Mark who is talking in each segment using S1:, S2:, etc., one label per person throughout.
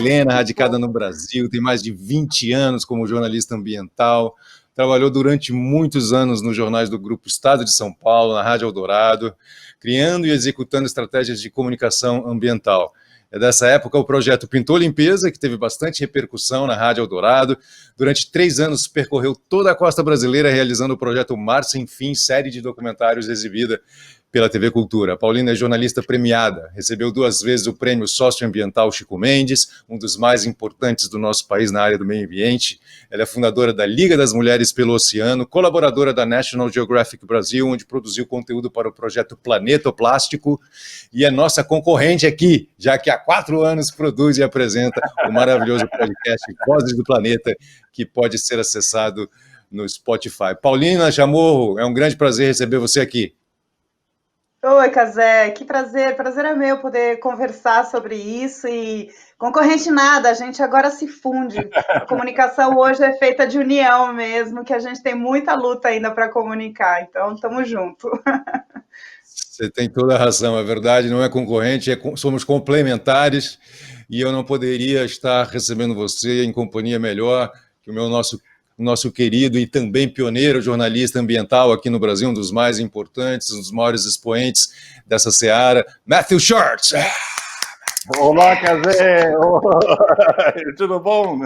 S1: chilena, radicada no Brasil, tem mais de 20 anos como jornalista ambiental, trabalhou durante muitos anos nos jornais do Grupo Estado de São Paulo, na Rádio Eldorado, criando e executando estratégias de comunicação ambiental. É dessa época o projeto Pintou Limpeza, que teve bastante repercussão na Rádio Eldorado. Durante 3 anos percorreu toda a costa brasileira realizando o projeto Mar Sem Fim, série de documentários exibida pela TV Cultura. A Paulina é jornalista premiada, recebeu 2 vezes o prêmio socioambiental Chico Mendes, um dos mais importantes do nosso país na área do meio ambiente. Ela é fundadora da Liga das Mulheres pelo Oceano, colaboradora da National Geographic Brasil, onde produziu conteúdo para o projeto Planeta Plástico, e é nossa concorrente aqui, já que há 4 anos produz e apresenta o maravilhoso podcast Vozes do Planeta, que pode ser acessado no Spotify. Paulina Chamorro, é um grande prazer receber você aqui.
S2: Oi, Cazé, que prazer é meu poder conversar sobre isso e concorrente nada, a gente agora se funde. A comunicação hoje é feita de união mesmo, que a gente tem muita luta ainda para comunicar, então estamos juntos.
S1: Você tem toda a razão, é verdade, não é concorrente, somos complementares e eu não poderia estar recebendo você em companhia melhor que o nosso querido e também pioneiro jornalista ambiental aqui no Brasil, um dos mais importantes, um dos maiores expoentes dessa seara, Matthew Shorts.
S3: Olá, Cazé! Tudo bom?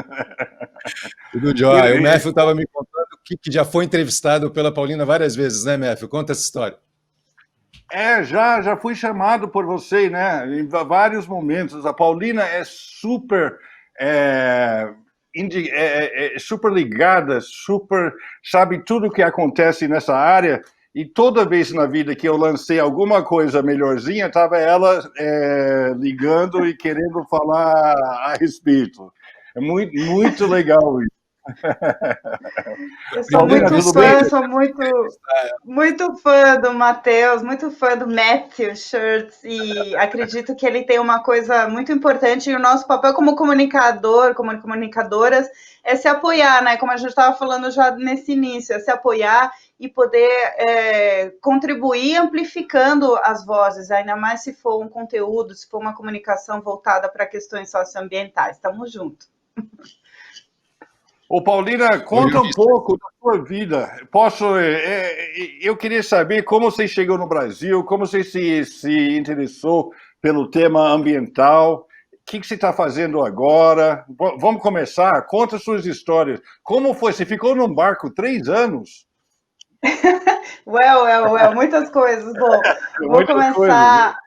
S1: Tudo jóia. O Matthew estava me contando que já foi entrevistado pela Paulina várias vezes, né, Matthew? Conta essa história.
S3: Já fui chamado por você, né? Em vários momentos. A Paulina é super super ligada, super sabe tudo o que acontece nessa área, e toda vez na vida que eu lancei alguma coisa melhorzinha, estava ela ligando e querendo falar a respeito. É muito, muito legal isso.
S2: Eu sou muito fã do Matheus, muito fã do Matthew Shirts, e acredito que ele tem uma coisa muito importante, e o nosso papel como comunicador, como comunicadoras, é se apoiar, né? Como a gente estava falando já nesse início, é se apoiar e poder contribuir amplificando as vozes, ainda mais se for um conteúdo, se for uma comunicação voltada para questões socioambientais. Estamos juntos.
S3: Ô, Paulina, conta um pouco da sua vida. Eu queria saber como você chegou no Brasil, como você se interessou pelo tema ambiental, o que você está fazendo agora? Vamos começar? Conta suas histórias. Como foi? Você ficou num barco 3 anos?
S2: Muitas coisas. Bom, vou começar...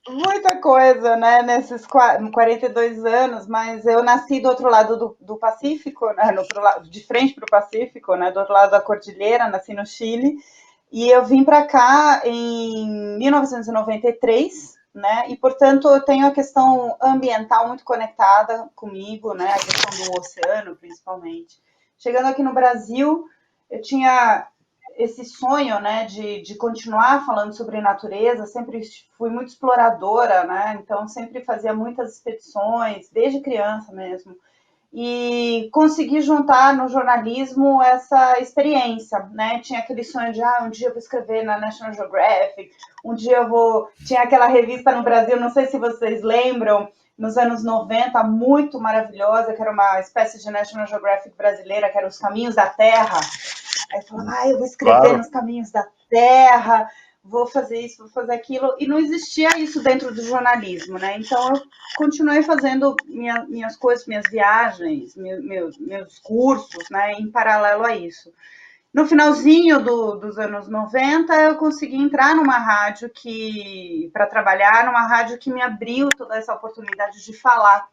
S2: Muita coisa, né, nesses 42 anos, mas eu nasci do outro lado do Pacífico, né, de frente para o Pacífico, né, do outro lado da cordilheira, nasci no Chile, e eu vim para cá em 1993, né, e, portanto, eu tenho a questão ambiental muito conectada comigo, né, a questão do oceano, principalmente. Chegando aqui no Brasil, eu tinha esse sonho, né, de continuar falando sobre natureza, sempre fui muito exploradora, né, então sempre fazia muitas expedições, desde criança mesmo, e consegui juntar no jornalismo essa experiência, né, tinha aquele sonho de, um dia eu vou escrever na National Geographic, um dia eu vou... Tinha aquela revista no Brasil, não sei se vocês lembram, nos anos 90, muito maravilhosa, que era uma espécie de National Geographic brasileira, que era Os Caminhos da Terra. Aí falava, eu vou escrever nos caminhos da terra, vou fazer isso, vou fazer aquilo. E não existia isso dentro do jornalismo, né? Então, eu continuei fazendo minhas coisas, minhas viagens, meus cursos, né? Em paralelo a isso. No finalzinho dos anos 90, eu consegui entrar numa rádio para trabalhar, numa rádio que me abriu toda essa oportunidade de falar,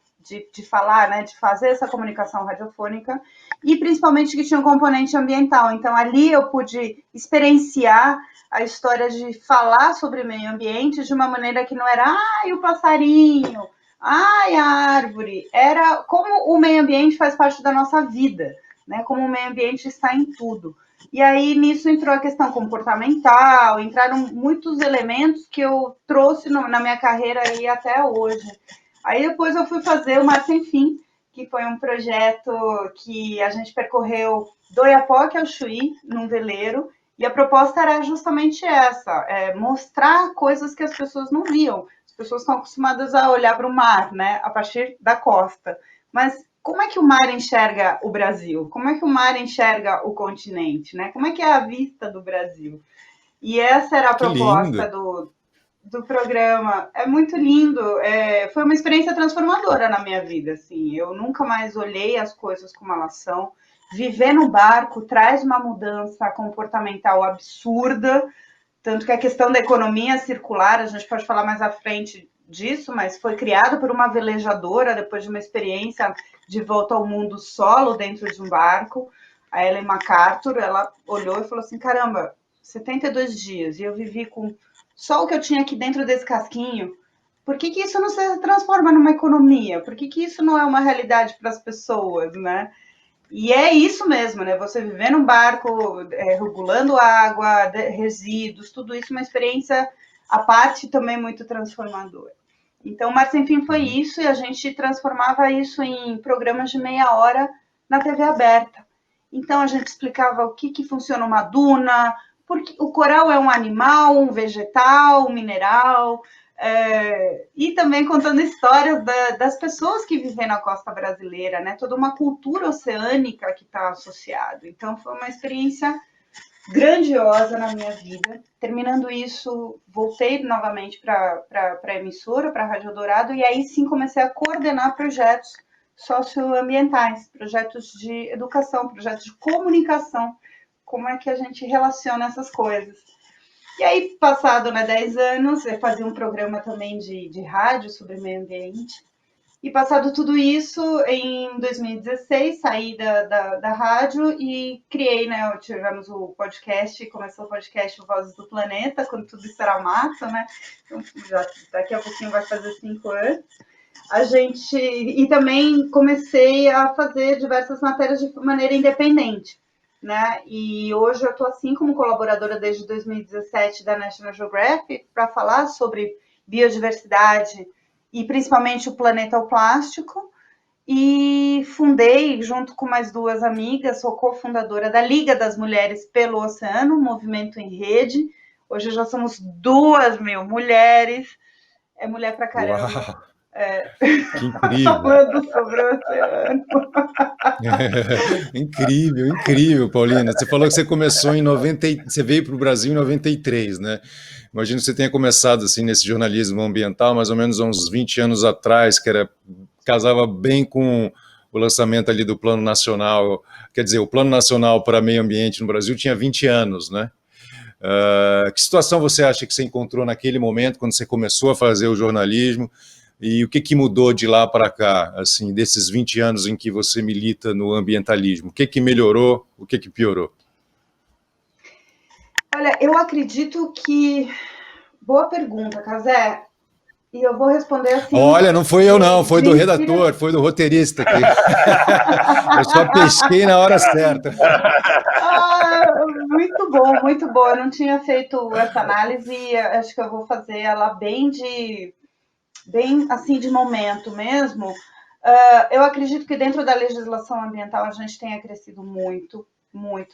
S2: né, de fazer essa comunicação radiofônica, e principalmente que tinha um componente ambiental. Então, ali eu pude experienciar a história de falar sobre meio ambiente de uma maneira que não era, o passarinho, a árvore, era como o meio ambiente faz parte da nossa vida, né, como o meio ambiente está em tudo. E aí, nisso, entrou a questão comportamental, entraram muitos elementos que eu trouxe na minha carreira aí até hoje. Aí depois eu fui fazer o Mar Sem Fim, que foi um projeto que a gente percorreu do Oiapoque ao Chuí, num veleiro, e a proposta era justamente essa, mostrar coisas que as pessoas não viam. As pessoas estão acostumadas a olhar para o mar, né, a partir da costa. Mas como é que o mar enxerga o Brasil? Como é que o mar enxerga o continente, né? Como é que é a vista do Brasil? E essa era a proposta do programa. É muito lindo. Foi uma experiência transformadora na minha vida. Assim. Eu nunca mais olhei as coisas como elas são. Viver no barco traz uma mudança comportamental absurda. Tanto que a questão da economia circular, a gente pode falar mais à frente disso, mas foi criado por uma velejadora depois de uma experiência de volta ao mundo solo dentro de um barco. A Ellen MacArthur, ela olhou e falou assim, caramba, 72 dias, e eu vivi com só o que eu tinha aqui dentro desse casquinho, por que isso não se transforma numa economia? Por que isso não é uma realidade para as pessoas, né? E é isso mesmo, né? Você viver num barco, regulando água, resíduos, tudo isso, uma experiência à parte também muito transformadora. Então, Mar Sem Fim foi isso, e a gente transformava isso em programas de meia hora na TV aberta. Então, a gente explicava o que funciona uma duna, porque o coral é um animal, um vegetal, um mineral, e também contando histórias das pessoas que vivem na costa brasileira, né? Toda uma cultura oceânica que está associada. Então, foi uma experiência grandiosa na minha vida. Terminando isso, voltei novamente para a emissora, para a Rádio Eldorado, e aí sim comecei a coordenar projetos socioambientais, projetos de educação, projetos de comunicação, como é que a gente relaciona essas coisas. E aí, passado 10 anos, eu fazia um programa também de rádio sobre meio ambiente. E passado tudo isso, em 2016, saí da rádio e criei, né? Tivemos o podcast, começou o podcast Vozes do Planeta, quando tudo isso era mato, né? Então, daqui a pouquinho vai fazer 5 anos. E também comecei a fazer diversas matérias de maneira independente, né? E hoje eu estou assim como colaboradora desde 2017 da National Geographic para falar sobre biodiversidade e principalmente o planeta ao plástico. E fundei, junto com mais 2 amigas, sou cofundadora da Liga das Mulheres pelo Oceano, movimento em rede. Hoje já somos 2.000 mulheres, é mulher pra caramba.
S1: Uau. Que incrível.
S2: Falando sobre o oceano.
S1: Incrível, incrível, Paulina. Você falou que você começou você veio para o Brasil em 93, né? Imagino que você tenha começado assim nesse jornalismo ambiental mais ou menos há uns 20 anos atrás, casava bem com o lançamento ali do Plano Nacional. Quer dizer, o Plano Nacional para Meio Ambiente no Brasil tinha 20 anos, né? Que situação você acha que você encontrou naquele momento, quando você começou a fazer o jornalismo? E o que mudou de lá para cá, assim, desses 20 anos em que você milita no ambientalismo? O que melhorou, o que piorou?
S2: Olha, eu acredito que... Boa pergunta, Cazé. E eu vou responder assim...
S1: Olha, não foi eu não, foi do redator, foi do roteirista aqui. Eu só pesquei na hora certa.
S2: Muito bom, muito bom. Eu não tinha feito essa análise e acho que eu vou fazer ela bem assim de momento mesmo. Eu acredito que dentro da legislação ambiental a gente tenha crescido muito,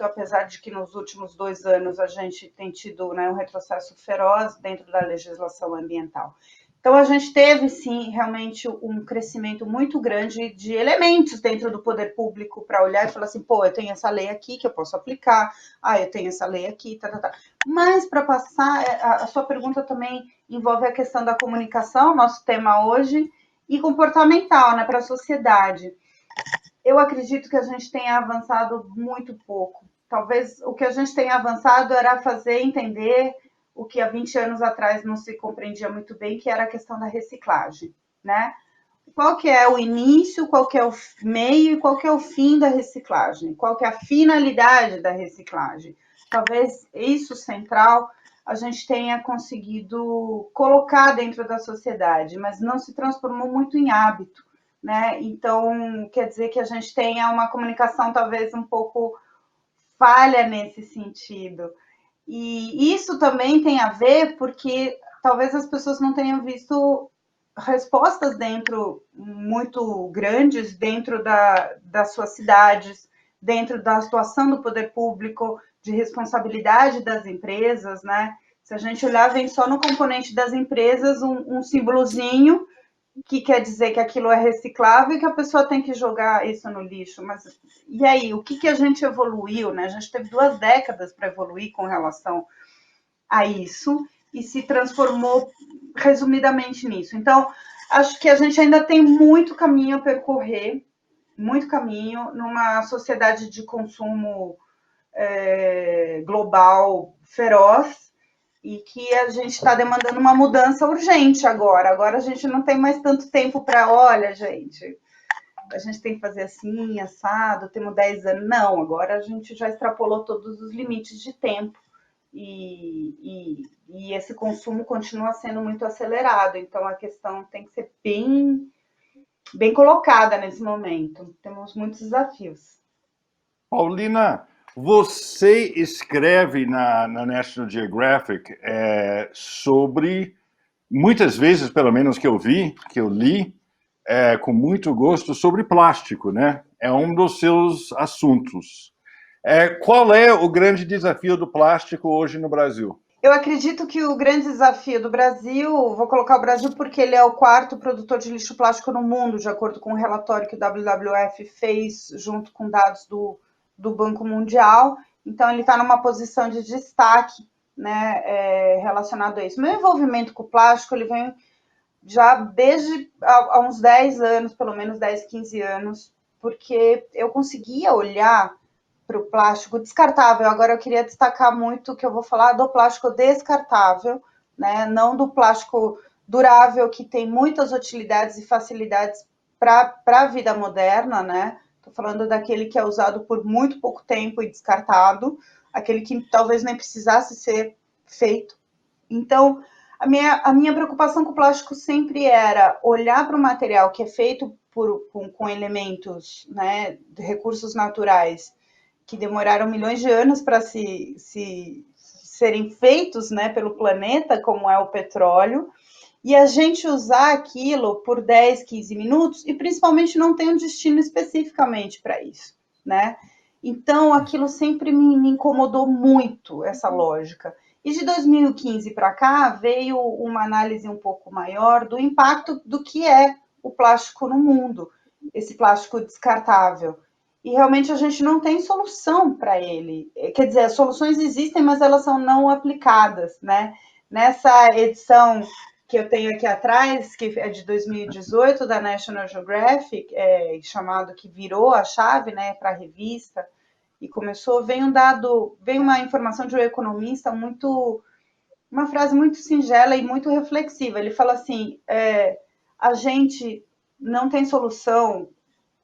S2: apesar de que nos últimos 2 anos a gente tem tido, né, um retrocesso feroz dentro da legislação ambiental. Então, a gente teve, sim, realmente um crescimento muito grande de elementos dentro do poder público para olhar e falar assim, pô, eu tenho essa lei aqui que eu posso aplicar, eu tenho essa lei aqui, tá. Mas, para passar, a sua pergunta também envolve a questão da comunicação, nosso tema hoje, e comportamental, né, para a sociedade. Eu acredito que a gente tenha avançado muito pouco. Talvez o que a gente tenha avançado era fazer entender o que há 20 anos atrás não se compreendia muito bem, que era a questão da reciclagem, né? Qual que é o início, qual que é o meio e qual que é o fim da reciclagem? Qual que é a finalidade da reciclagem? Talvez isso central a gente tenha conseguido colocar dentro da sociedade, mas não se transformou muito em hábito, né? Então, quer dizer que a gente tenha uma comunicação talvez um pouco falha nesse sentido. E isso também tem a ver porque talvez as pessoas não tenham visto respostas muito grandes dentro das suas cidades, dentro da situação do poder público, de responsabilidade das empresas, né? Se a gente olhar, vem só no componente das empresas um símbolozinho que quer dizer que aquilo é reciclável e que a pessoa tem que jogar isso no lixo. Mas e aí, o que a gente evoluiu, né? A gente teve 2 décadas para evoluir com relação a isso e se transformou resumidamente nisso. Então, acho que a gente ainda tem muito caminho a percorrer, muito caminho numa sociedade de consumo global feroz, e que a gente está demandando uma mudança urgente agora. Agora a gente não tem mais tanto tempo para, olha, gente, a gente tem que fazer assim, assado, temos 10 anos. Não, agora a gente já extrapolou todos os limites de tempo e esse consumo continua sendo muito acelerado. Então a questão tem que ser bem colocada nesse momento. Temos muitos desafios.
S3: Paulina, você escreve na National Geographic sobre, muitas vezes, pelo menos que eu li, com muito gosto, sobre plástico, né? É um dos seus assuntos. Qual é o grande desafio do plástico hoje no Brasil?
S2: Eu acredito que o grande desafio do Brasil, vou colocar o Brasil porque ele é o 4º produtor de lixo plástico no mundo, de acordo com um relatório que o WWF fez junto com dados do Banco Mundial. Então, ele está numa posição de destaque, né, relacionado a isso. Meu envolvimento com o plástico, ele vem já desde há uns 10 anos, pelo menos 10, 15 anos, porque eu conseguia olhar para o plástico descartável. Agora eu queria destacar muito que eu vou falar do plástico descartável, né? Não do plástico durável, que tem muitas utilidades e facilidades para a vida moderna, né? Estou falando daquele que é usado por muito pouco tempo e descartado, aquele que talvez nem precisasse ser feito. Então, a minha preocupação com o plástico sempre era olhar para o material que é feito com elementos, né, de recursos naturais, que demoraram milhões de anos para serem feitos, né, pelo planeta, como é o petróleo, e a gente usar aquilo por 10, 15 minutos, e principalmente não tem um destino especificamente para isso, né? Então, aquilo sempre me incomodou muito, essa lógica. E de 2015 para cá, veio uma análise um pouco maior do impacto do que é o plástico no mundo, esse plástico descartável. E realmente a gente não tem solução para ele. Quer dizer, as soluções existem, mas elas são não aplicadas, né? Nessa edição que eu tenho aqui atrás, que é de 2018, da National Geographic, chamado que virou a chave, né, para a revista, e começou, vem uma informação de um economista uma frase muito singela e muito reflexiva. Ele fala assim, a gente não tem solução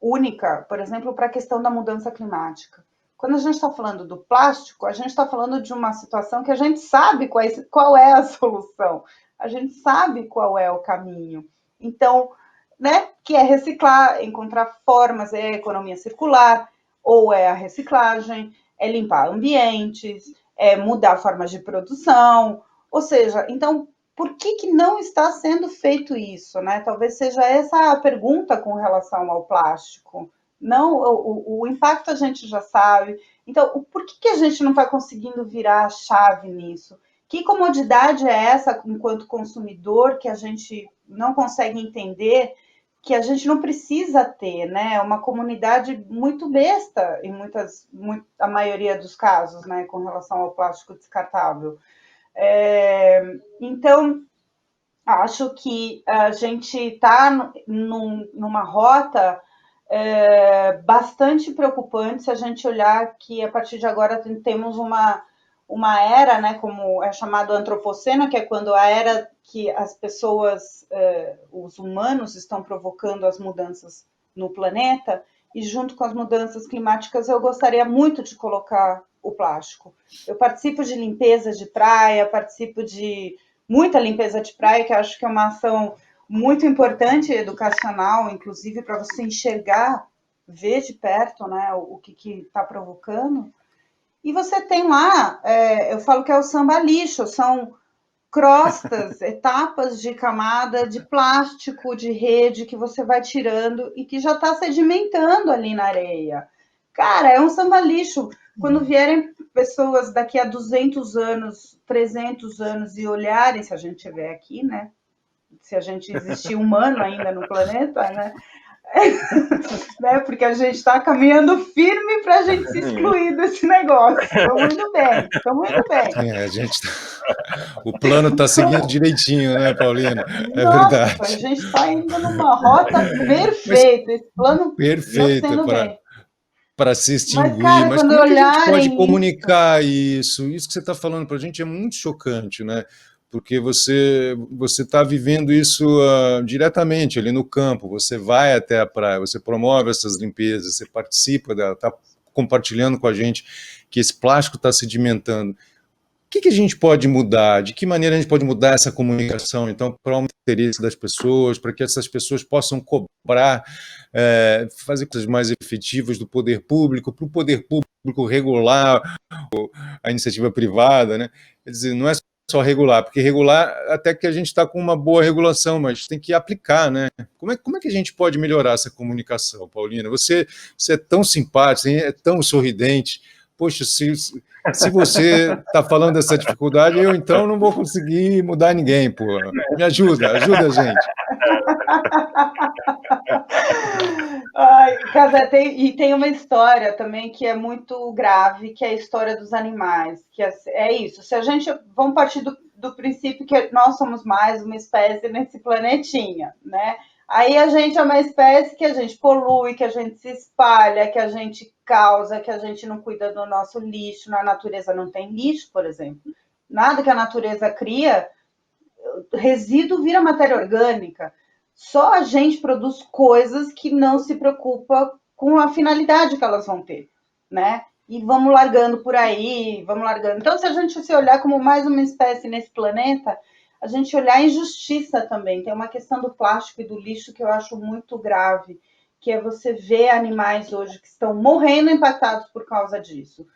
S2: única, por exemplo, para a questão da mudança climática. Quando a gente está falando do plástico, a gente está falando de uma situação que a gente sabe qual é a solução, a gente sabe qual é o caminho. Então, né, que é reciclar, encontrar formas, é a economia circular, ou é a reciclagem, é limpar ambientes, é mudar formas de produção, ou seja, então, por que não está sendo feito isso, né? Talvez seja essa a pergunta com relação ao plástico. Não, o impacto a gente já sabe. Então, por que a gente não está conseguindo virar a chave nisso? Que comodidade é essa, enquanto consumidor, que a gente não consegue entender, que a gente não precisa ter, né? É uma comunidade muito besta, a maioria dos casos, né? Com relação ao plástico descartável. Então, acho que a gente está numa rota bastante preocupante se a gente olhar que a partir de agora temos uma era, né, como é chamado antropoceno, que é quando a era que as pessoas, os humanos estão provocando as mudanças no planeta, e junto com as mudanças climáticas eu gostaria muito de colocar o plástico. Eu participo de limpeza de praia, participo de muita limpeza de praia, que acho que é uma ação muito importante, educacional, inclusive para você enxergar, ver de perto, né, o que está provocando. E você tem lá, eu falo que é o samba lixo, são crostas, etapas de camada de plástico, de rede que você vai tirando e que já está sedimentando ali na areia. Cara, é um samba lixo. Quando vierem pessoas daqui a 200 anos, 300 anos e olharem, se a gente estiver aqui, né? Se a gente existir humano ainda no planeta, né? Né? Porque a gente está caminhando firme para a gente se excluir desse negócio. Estamos indo bem, estamos indo bem.
S1: A gente o plano está seguindo direitinho, né, Paulina? É
S2: Nossa,
S1: verdade.
S2: a gente está indo numa rota perfeita. Esse plano
S1: Perfeito
S2: está sendo bem.
S1: para se
S2: Mas,
S1: extinguir.
S2: cara,
S1: Mas
S2: quando
S1: como é que a gente pode
S2: olharem
S1: comunicar isso? Isso que você está falando para a gente é muito chocante, né? Porque você está vivendo isso diretamente ali no campo. Você vai até a praia, você promove essas limpezas, você participa dela, está compartilhando com a gente que esse plástico está sedimentando. O que a gente pode mudar? De que maneira a gente pode mudar essa comunicação, então, para o interesse das pessoas, para que essas pessoas possam cobrar, fazer coisas mais efetivas do poder público, para o poder público regular a iniciativa privada, né? Quer dizer, não é só regular, porque regular até que a gente está com uma boa regulação, mas tem que aplicar, né? Como é que a gente pode melhorar essa comunicação, Paulina? Você é tão simpática, é tão sorridente. Poxa, se você está falando dessa dificuldade, eu então não vou conseguir mudar ninguém, pô. Me ajuda a gente.
S2: Ai, Casé, tem uma história também que é muito grave, que é a história dos animais. Que é isso. Se a gente vamos partir do princípio que nós somos mais uma espécie nesse planetinha, né? Aí a gente é uma espécie que a gente polui, que a gente se espalha, que a gente causa, que a gente não cuida do nosso lixo. Na natureza não tem lixo, por exemplo. Nada que a natureza cria, resíduo vira matéria orgânica. Só a gente produz coisas que não se preocupa com a finalidade que elas vão ter, né? E vamos largando por aí, vamos largando. Então, se a gente se olhar como mais uma espécie nesse planeta, a gente olhar a injustiça também. Tem uma questão do plástico e do lixo que eu acho muito grave, que é você ver animais hoje que estão morrendo impactados por causa disso.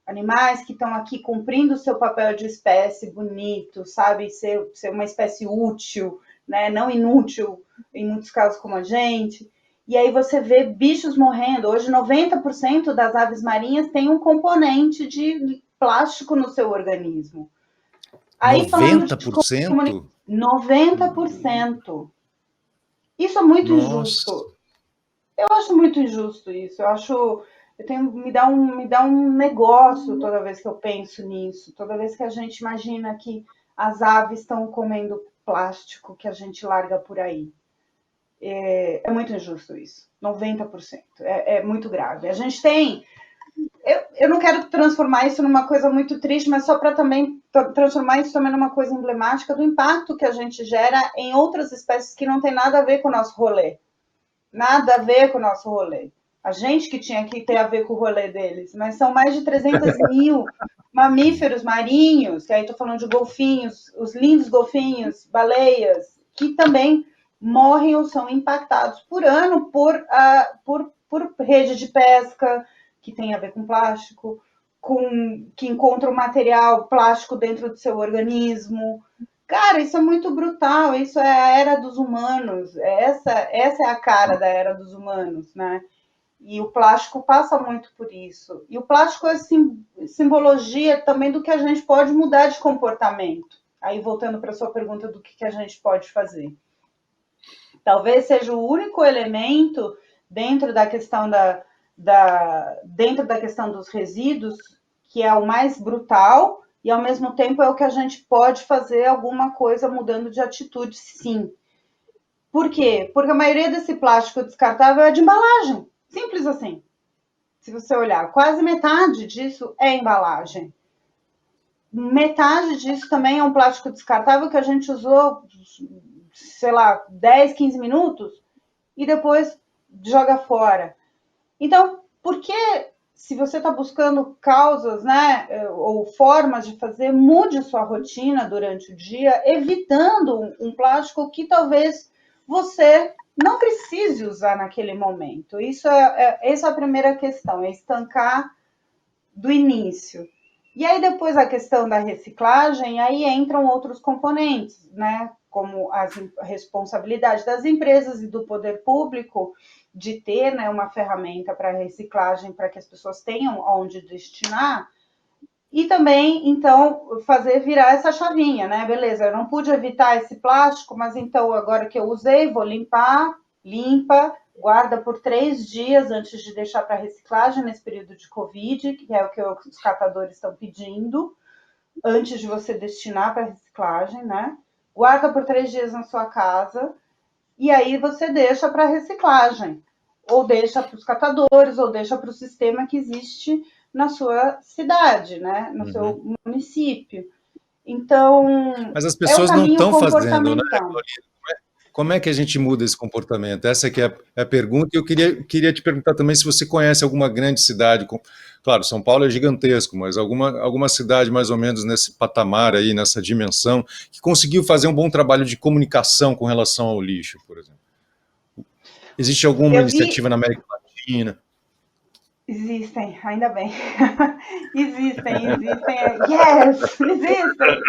S2: Animais que estão aqui cumprindo o seu papel de espécie bonito, sabe? Ser uma espécie útil, né? Não inútil, em muitos casos, como a gente. E aí você vê bichos morrendo. Hoje, 90% das aves marinhas tem um componente de plástico no seu organismo.
S1: Aí, 90%?
S2: 90%. Isso é muito injusto. Eu acho muito injusto isso. Eu acho... me dá um negócio toda vez que eu penso nisso, toda vez que a gente imagina que as aves estão comendo plástico que a gente larga por aí. É muito injusto isso, 90%. É muito grave. A gente tem... Eu não quero transformar isso numa coisa muito triste, mas só para também transformar isso também numa coisa emblemática do impacto que a gente gera em outras espécies que não tem nada a ver com o nosso rolê. Nada a ver com o nosso rolê. A gente que tinha que ter a ver com o rolê deles, mas são mais de 300 mil mamíferos marinhos, que aí estou falando de golfinhos, os lindos golfinhos, baleias, que também morrem ou são impactados por ano por rede de pesca, que tem a ver com plástico, que encontram material plástico dentro do seu organismo. Cara, isso é muito brutal, isso é a era dos humanos, essa é a cara da era dos humanos, né? E o plástico passa muito por isso. E o plástico é simbologia também do que a gente pode mudar de comportamento. Aí, voltando para a sua pergunta do que a gente pode fazer. Talvez seja o único elemento dentro da questão dentro da questão dos resíduos que é o mais brutal e, ao mesmo tempo, é o que a gente pode fazer alguma coisa mudando de atitude, sim. Por quê? Porque a maioria desse plástico descartável é de embalagem. Simples assim. Se você olhar, quase metade disso é embalagem. Metade disso também é um plástico descartável que a gente usou, sei lá, 10, 15 minutos e depois joga fora. Então, por que, se você está buscando causas, né, ou formas de fazer, mude sua rotina durante o dia, evitando um plástico que talvez você não precise usar naquele momento. Essa é a primeira questão, é estancar do início. E aí depois a questão da reciclagem, aí entram outros componentes, né? Como a responsabilidade das empresas e do poder público de ter, né, uma ferramenta para reciclagem, para que as pessoas tenham onde destinar, E também, então, fazer virar essa chavinha, né? Beleza, eu não pude evitar esse plástico, mas então, agora que eu usei, vou limpar, limpa, guarda por 3 dias antes de deixar para reciclagem nesse período de Covid, que é o que os catadores estão pedindo, antes de você destinar para reciclagem, né? Guarda por 3 dias na sua casa e aí você deixa para reciclagem, ou deixa para os catadores, ou deixa para o sistema que existe na sua cidade, né? No seu município. Então,
S1: Mas as
S2: é o
S1: pessoas não
S2: caminho
S1: estão fazendo, né?
S2: comportamental.
S1: Como é que a gente muda esse comportamento? Essa que é a pergunta. E eu queria te perguntar também se você conhece alguma grande cidade. Claro, São Paulo é gigantesco, mas alguma cidade mais ou menos nesse patamar aí, nessa dimensão, que conseguiu fazer um bom trabalho de comunicação com relação ao lixo, por exemplo. Existe alguma
S2: Eu vi,
S1: iniciativa na América Latina?
S2: existem, ainda bem. Existem. Yes, existem.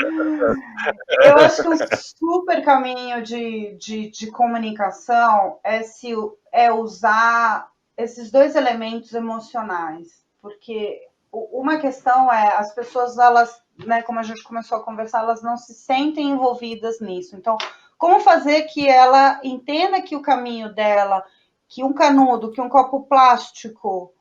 S2: Eu acho que um super caminho de comunicação é usar esses dois elementos emocionais, porque uma questão é as pessoas, elas, né, como a gente começou a conversar, elas não se sentem envolvidas nisso. Então, como fazer que ela entenda que o caminho dela, que um canudo, que um copo plástico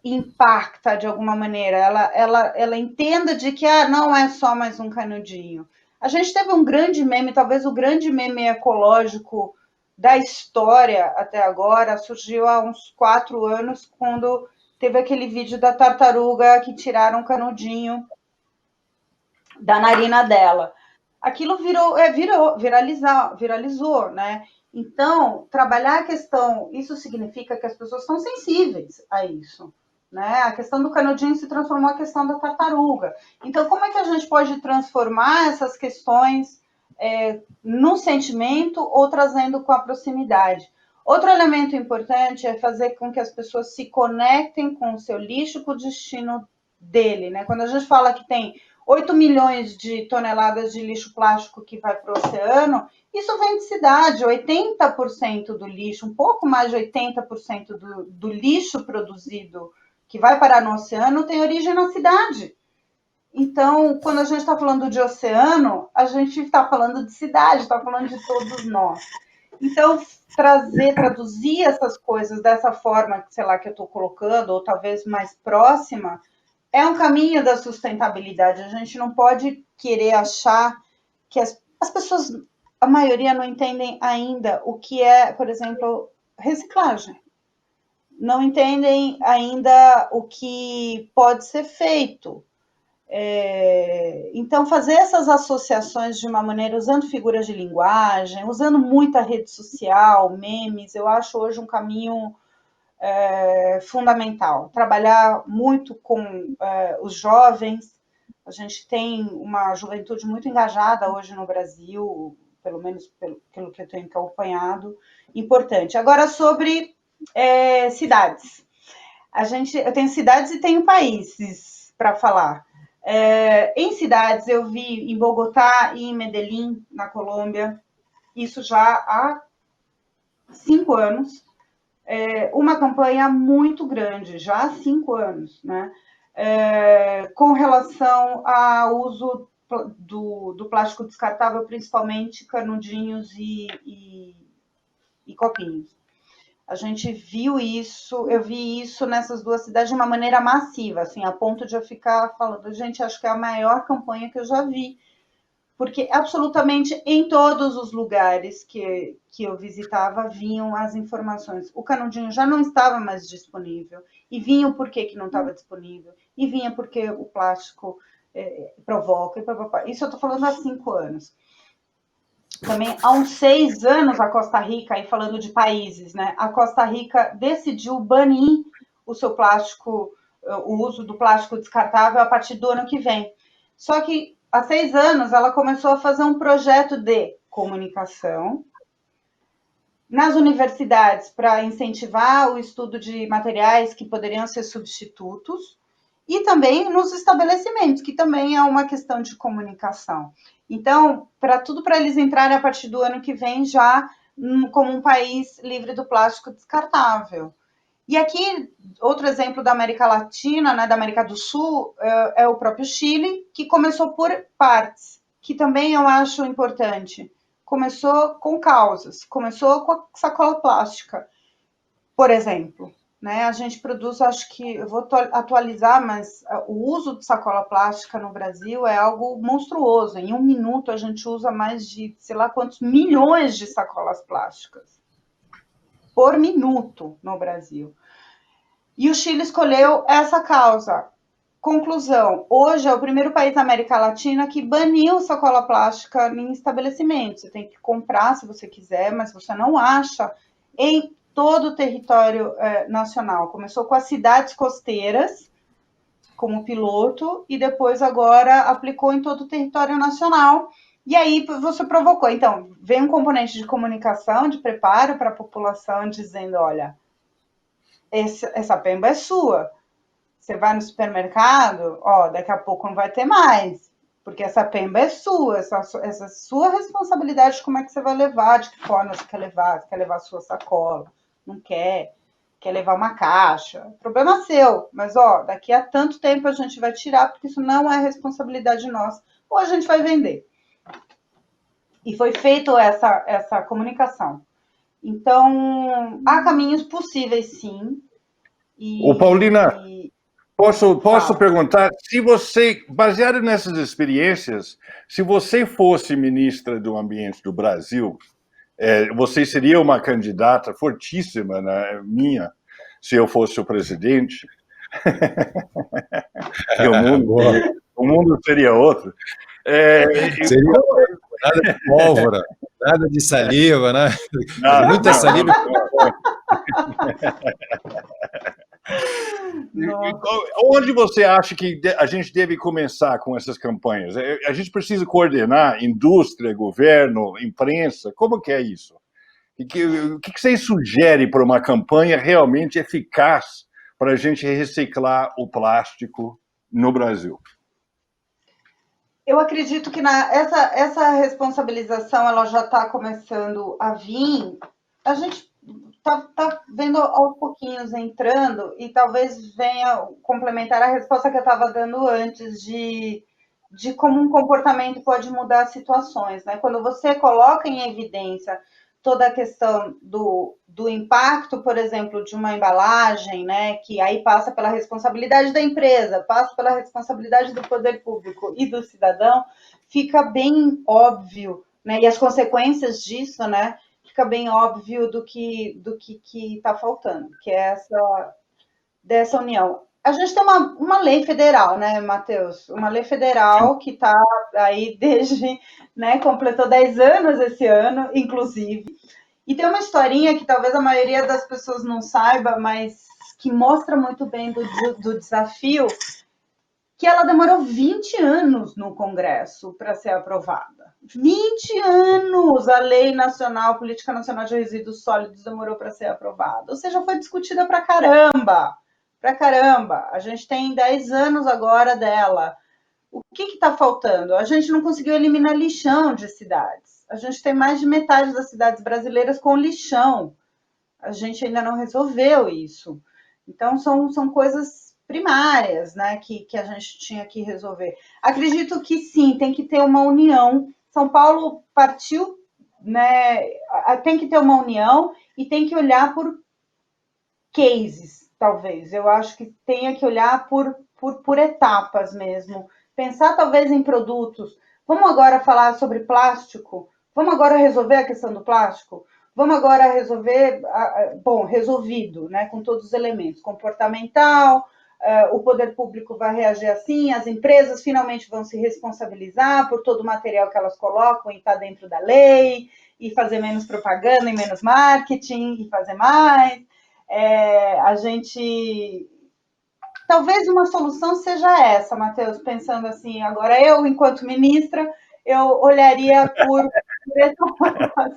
S2: impacta de alguma maneira, ela entenda de que não é só mais um canudinho. A gente teve um grande meme, talvez o grande meme ecológico da história até agora, surgiu há uns 4 anos, quando teve aquele vídeo da tartaruga que tiraram um canudinho da narina dela. Aquilo viralizou, né? Então, trabalhar a questão, isso significa que as pessoas são sensíveis a isso. Né? A questão do canudinho se transformou na questão da tartaruga. Então, como é que a gente pode transformar essas questões no sentimento ou trazendo com a proximidade? Outro elemento importante é fazer com que as pessoas se conectem com o seu lixo, com o destino dele. Né? Quando a gente fala que tem 8 milhões de toneladas de lixo plástico que vai para o oceano, isso vem de cidade. 80% do lixo, um pouco mais de 80% do lixo produzido que vai parar no oceano tem origem na cidade. Então, quando a gente está falando de oceano, a gente está falando de cidade, está falando de todos nós. Então, traduzir essas coisas dessa forma, sei lá, que eu estou colocando, ou talvez mais próxima, é um caminho da sustentabilidade. A gente não pode querer achar que as pessoas, a maioria não entendem ainda o que é, por exemplo, reciclagem. Não entendem ainda o que pode ser feito. Então, fazer essas associações de uma maneira, usando figuras de linguagem, usando muita rede social, memes, eu acho hoje um caminho fundamental. Trabalhar muito com os jovens. A gente tem uma juventude muito engajada hoje no Brasil, pelo menos pelo que eu tenho acompanhado. Importante. Agora, sobre cidades. Eu tenho cidades e tenho países para falar. Em cidades, eu vi em Bogotá e em Medellín, na Colômbia, isso já há 5 anos, uma campanha muito grande, já há 5 anos, né? Com relação ao uso do plástico descartável, principalmente canudinhos e copinhos. A gente viu isso, eu vi isso nessas duas cidades de uma maneira massiva, assim, a ponto de eu ficar falando, gente, acho que é a maior campanha que eu já vi, porque absolutamente em todos os lugares que eu visitava vinham as informações. O canudinho já não estava mais disponível, e vinha o porquê que não estava disponível, e vinha porque o plástico provoca, e isso eu estou falando há 5 anos. Também há uns 6 anos a Costa Rica, aí falando de países, né? A Costa Rica decidiu banir o seu plástico, o uso do plástico descartável a partir do ano que vem. Só que há 6 anos ela começou a fazer um projeto de comunicação nas universidades para incentivar o estudo de materiais que poderiam ser substitutos e também nos estabelecimentos, que também é uma questão de comunicação. Então, para eles entrarem a partir do ano que vem já como um país livre do plástico descartável. E aqui, outro exemplo da América Latina, né, da América do Sul, é o próprio Chile, que começou por partes, que também eu acho importante. Começou com causas, começou com a sacola plástica, por exemplo. Né? A gente produz, acho que, eu vou atualizar, mas o uso de sacola plástica no Brasil é algo monstruoso. Em 1 minuto a gente usa mais de, sei lá quantos milhões de sacolas plásticas por minuto no Brasil. E o Chile escolheu essa causa. Conclusão, hoje é o primeiro país da América Latina que baniu sacola plástica em estabelecimentos. Você tem que comprar se você quiser, mas você não acha em todo o território nacional. Começou com as cidades costeiras, como piloto, e depois agora aplicou em todo o território nacional. E aí você provocou. Então, vem um componente de comunicação, de preparo para a população, dizendo, olha, essa pemba é sua. Você vai no supermercado, ó, daqui a pouco não vai ter mais, porque essa pemba é sua, essa sua responsabilidade de como é que você vai levar, de que forma você quer levar a sua sacola, não quer levar uma caixa, problema seu, mas ó, daqui a tanto tempo a gente vai tirar, porque isso não é responsabilidade nossa, ou a gente vai vender. E foi feita essa comunicação. Então, há caminhos possíveis, sim.
S3: Ô, Paulina, posso perguntar, se você, baseado nessas experiências, se você fosse ministra do Ambiente do Brasil, você seria uma candidata fortíssima, né, minha, se eu fosse o presidente. O mundo seria outro.
S1: Seria nada de pólvora, nada de saliva, né? Muita saliva.
S3: Onde você acha que a gente deve começar com essas campanhas? A gente precisa coordenar indústria, governo, imprensa? Como que é isso? O que você sugere para uma campanha realmente eficaz para a gente reciclar o plástico no Brasil?
S2: Eu acredito que essa responsabilização ela já está começando a vir. A gente tá vendo aos pouquinhos entrando e talvez venha complementar a resposta que eu estava dando antes de como um comportamento pode mudar situações, né? Quando você coloca em evidência toda a questão do impacto, por exemplo, de uma embalagem, né, que aí passa pela responsabilidade da empresa, passa pela responsabilidade do poder público e do cidadão, fica bem óbvio, né, e as consequências disso, né, fica bem óbvio do que está faltando, que é dessa união. A gente tem uma lei federal, né, Matheus? Uma lei federal que está aí desde, né, completou 10 anos esse ano, inclusive. E tem uma historinha que talvez a maioria das pessoas não saiba, mas que mostra muito bem do desafio, que ela demorou 20 anos no Congresso para ser aprovada. 20 anos a Lei Nacional, Política Nacional de Resíduos Sólidos demorou para ser aprovada. Ou seja, foi discutida para caramba. Para caramba. A gente tem 10 anos agora dela. O que está faltando? A gente não conseguiu eliminar lixão de cidades. A gente tem mais de metade das cidades brasileiras com lixão. A gente ainda não resolveu isso. Então, são coisas primárias, né, que a gente tinha que resolver. Acredito que sim, tem que ter uma união. São Paulo partiu, né, tem que ter uma união e tem que olhar por cases, talvez. Eu acho que tenha que olhar por etapas mesmo. Pensar talvez em produtos. Vamos agora falar sobre plástico? Vamos agora resolver a questão do plástico? Vamos agora resolver, resolvido, né, com todos os elementos, comportamental, o poder público vai reagir assim, as empresas finalmente vão se responsabilizar por todo o material que elas colocam e está dentro da lei, e fazer menos propaganda e menos marketing, e fazer mais. A gente... Talvez uma solução seja essa, Matheus, pensando assim, agora eu, enquanto ministra, eu olharia por etapas.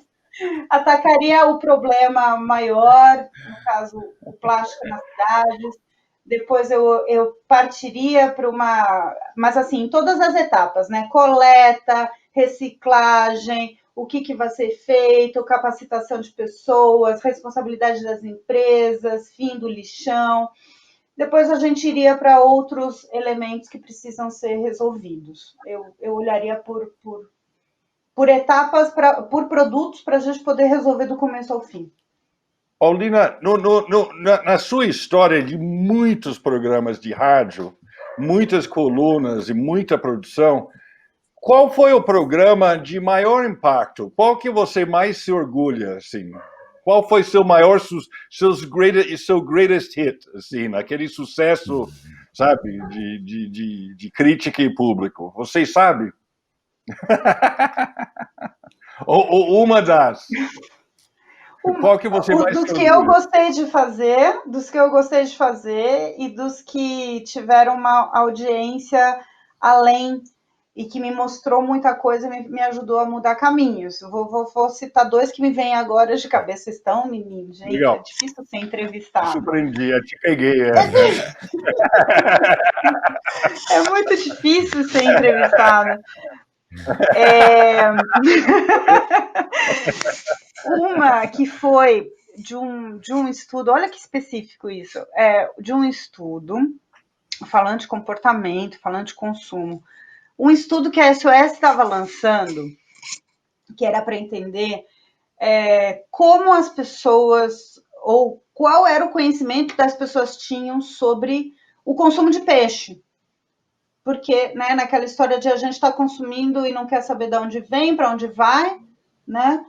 S2: Atacaria o problema maior, no caso, o plástico nas cidades, depois eu partiria para uma... Mas, assim, em todas as etapas, né? Coleta, reciclagem, o que vai ser feito, capacitação de pessoas, responsabilidade das empresas, fim do lixão. Depois a gente iria para outros elementos que precisam ser resolvidos. Eu olharia por etapas, por produtos, para a gente poder resolver do começo ao fim.
S3: Paulina, na sua história de muitos programas de rádio, muitas colunas e muita produção, qual foi o programa de maior impacto? Qual que você mais se orgulha, assim? Qual foi seu greatest hit, assim, aquele sucesso, sabe, de crítica e público? Vocês sabem? ou uma das... Qual que você mais
S2: dos que eu gostei de fazer, e dos que tiveram uma audiência além e que me mostrou muita coisa, me ajudou a mudar caminhos. Vou citar 2 que me vêm agora de cabeça. Estão, menino? Gente, legal. É difícil ser entrevistado.
S3: Surpreendi, eu te peguei.
S2: É muito difícil ser entrevistada. Uma que foi de um estudo, olha que específico isso, de um estudo falando de comportamento, falando de consumo. Um estudo que a SOS estava lançando, que era para entender como as pessoas, ou qual era o conhecimento que as pessoas tinham sobre o consumo de peixe. Porque, né, naquela história de a gente estar consumindo e não quer saber de onde vem, para onde vai, né?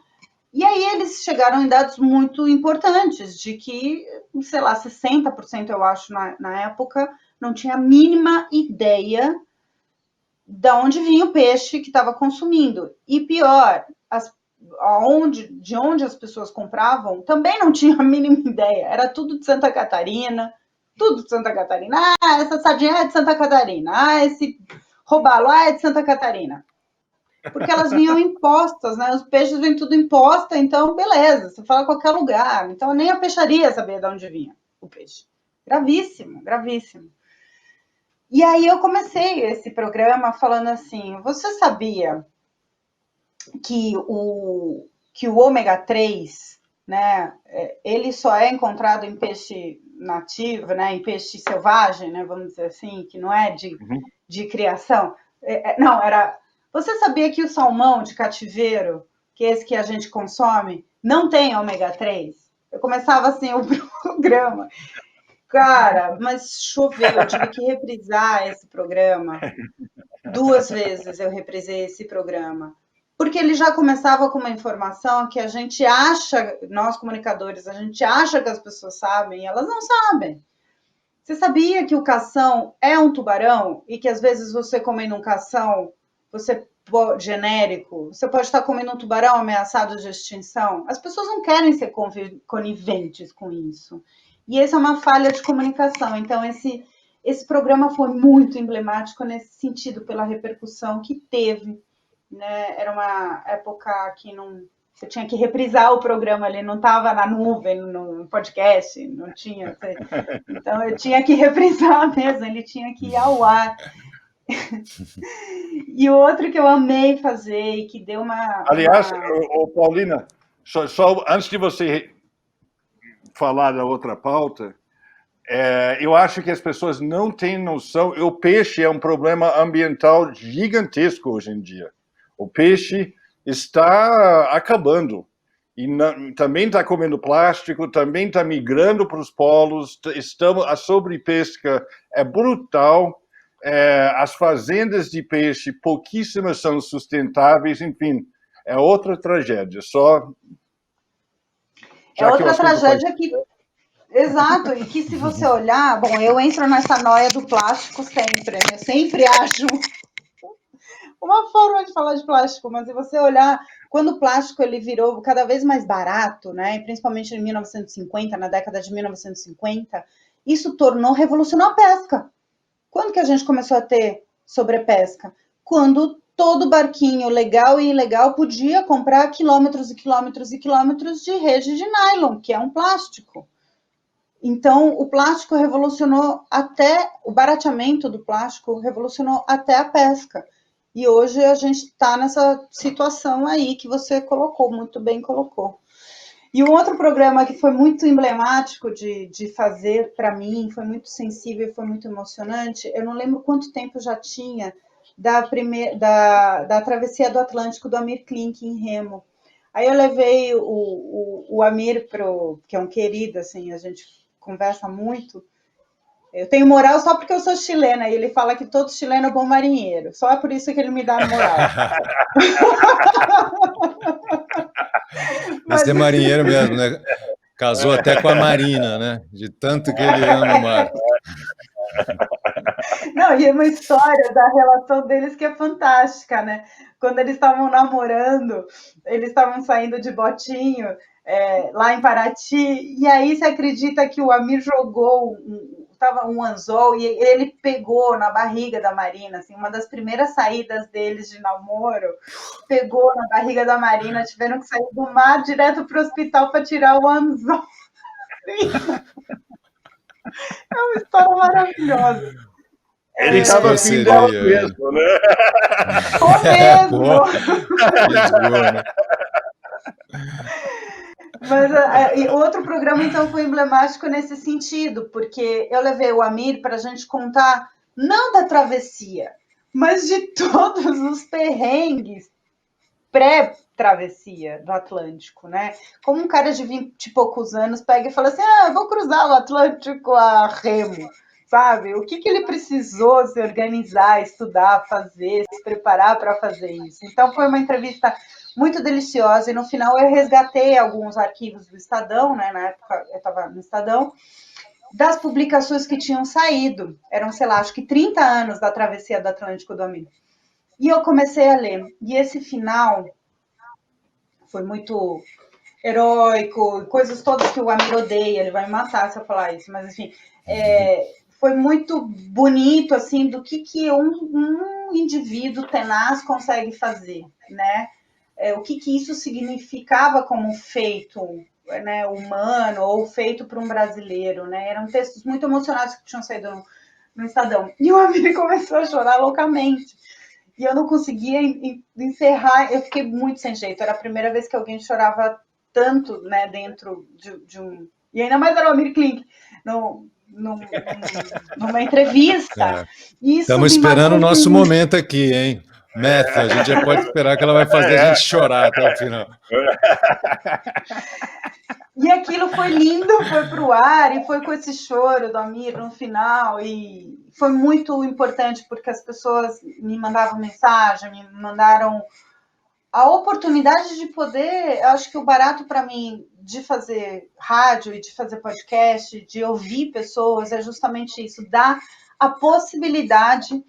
S2: E aí eles chegaram em dados muito importantes, de que, sei lá, 60%, eu acho, na época, não tinha a mínima ideia de onde vinha o peixe que estava consumindo. E pior, de onde as pessoas compravam, também não tinha a mínima ideia. Era tudo de Santa Catarina, Ah, essa sardinha é de Santa Catarina. Ah, esse robalo é de Santa Catarina. Porque elas vinham impostas, né? Os peixes vêm tudo imposta, então beleza, você fala em qualquer lugar. Então nem a peixaria sabia de onde vinha o peixe. Gravíssimo, gravíssimo. E aí eu comecei esse programa falando assim, você sabia que o ômega 3, né, ele só é encontrado em peixe nativo, né, em peixe selvagem, né, vamos dizer assim, que não é de criação? Não, era... Você sabia que o salmão de cativeiro, que é esse que a gente consome, não tem ômega 3? Eu começava assim o programa. Cara, mas choveu, eu tive que reprisar esse programa. 2 vezes eu reprisei esse programa. Porque ele já começava com uma informação que a gente acha, nós comunicadores, a gente acha que as pessoas sabem e elas não sabem. Você sabia que o cação é um tubarão e que às vezes você comendo um cação, genérico, você pode estar comendo um tubarão ameaçado de extinção? As pessoas não querem ser coniventes com isso. E essa é uma falha de comunicação. Então, esse programa foi muito emblemático nesse sentido, pela repercussão que teve. Né? Era uma época que você tinha que reprisar o programa, ele não estava na nuvem, no podcast, não tinha. Então, eu tinha que reprisar mesmo, ele tinha que ir ao ar. E o outro que eu amei fazer e que deu uma...
S3: Aliás, Paulina, só antes de você falar da outra pauta, eu acho que as pessoas não têm noção. O peixe é um problema ambiental gigantesco hoje em dia. O peixe está acabando. E também está comendo plástico, também está migrando para os polos. A sobrepesca é brutal. As fazendas de peixe, pouquíssimas são sustentáveis. Enfim, é outra tragédia.
S2: É outra tragédia que... Exato, e que se você olhar... Bom, eu entro nessa noia do plástico sempre, né? Eu sempre acho uma forma de falar de plástico, mas se você olhar, quando o plástico ele virou cada vez mais barato, né? Principalmente em 1950, na década de 1950, isso revolucionou a pesca. Quando que a gente começou a ter sobrepesca? Quando todo barquinho legal e ilegal podia comprar quilômetros e quilômetros e quilômetros de rede de nylon, que é um plástico. Então, o plástico revolucionou o barateamento do plástico revolucionou até a pesca. E hoje a gente está nessa situação aí que você colocou, muito bem colocou. E um outro programa que foi muito emblemático de fazer para mim, foi muito sensível, foi muito emocionante, eu não lembro quanto tempo já tinha da travessia do Atlântico do Amir Klink em Remo. Aí eu levei o Amir, que é um querido, assim, a gente conversa muito. Eu tenho moral só porque eu sou chilena, e ele fala que todo chileno é bom marinheiro. Só é por isso que ele me dá moral.
S1: Esse é marinheiro mesmo, né? Casou até com a Marina, né? De tanto que ele ama o mar.
S2: Não, e é uma história da relação deles que é fantástica, né? Quando eles estavam namorando, eles estavam saindo de botinho lá em Paraty, e aí você acredita que o Amir jogou um anzol e ele pegou na barriga da Marina, assim, uma das primeiras saídas deles de namoro, pegou na barriga da Marina, tiveram que sair do mar direto para o hospital para tirar o anzol. É uma história maravilhosa.
S3: Ele estava afim dela mesmo, né?
S2: Né? Mas outro programa, então, foi emblemático nesse sentido, porque eu levei o Amir para a gente contar, não da travessia, mas de todos os perrengues pré-travessia do Atlântico, né? Como um cara de 20 e poucos anos pega e fala assim, vou cruzar o Atlântico a remo, sabe? O que ele precisou se organizar, estudar, fazer, se preparar para fazer isso? Então, foi uma entrevista muito deliciosa, e no final eu resgatei alguns arquivos do Estadão, né? Na época eu estava no Estadão, das publicações que tinham saído, eram, sei lá, acho que 30 anos da travessia do Atlântico do Amir. E eu comecei a ler, e esse final foi muito heróico, coisas todas que o Amir odeia, ele vai me matar se eu falar isso, mas enfim, foi muito bonito, assim, do que um indivíduo tenaz consegue fazer, né? O que isso significava como feito, né, humano, ou feito por um brasileiro, né? Eram textos muito emocionados que tinham saído no Estadão. E o Amir começou a chorar loucamente. E eu não conseguia encerrar, eu fiquei muito sem jeito. Era a primeira vez que alguém chorava tanto, né, dentro de um... E ainda mais era o Amir Klink, numa entrevista.
S1: Estamos esperando o nosso momento aqui, hein? Meta, a gente já pode esperar que ela vai fazer a gente chorar até o final.
S2: E aquilo foi lindo, foi para o ar, e foi com esse choro do Amir no final, e foi muito importante, porque as pessoas me mandavam mensagem, me mandaram a oportunidade de poder, acho que o barato para mim de fazer rádio e de fazer podcast, de ouvir pessoas, é justamente isso, dar a possibilidade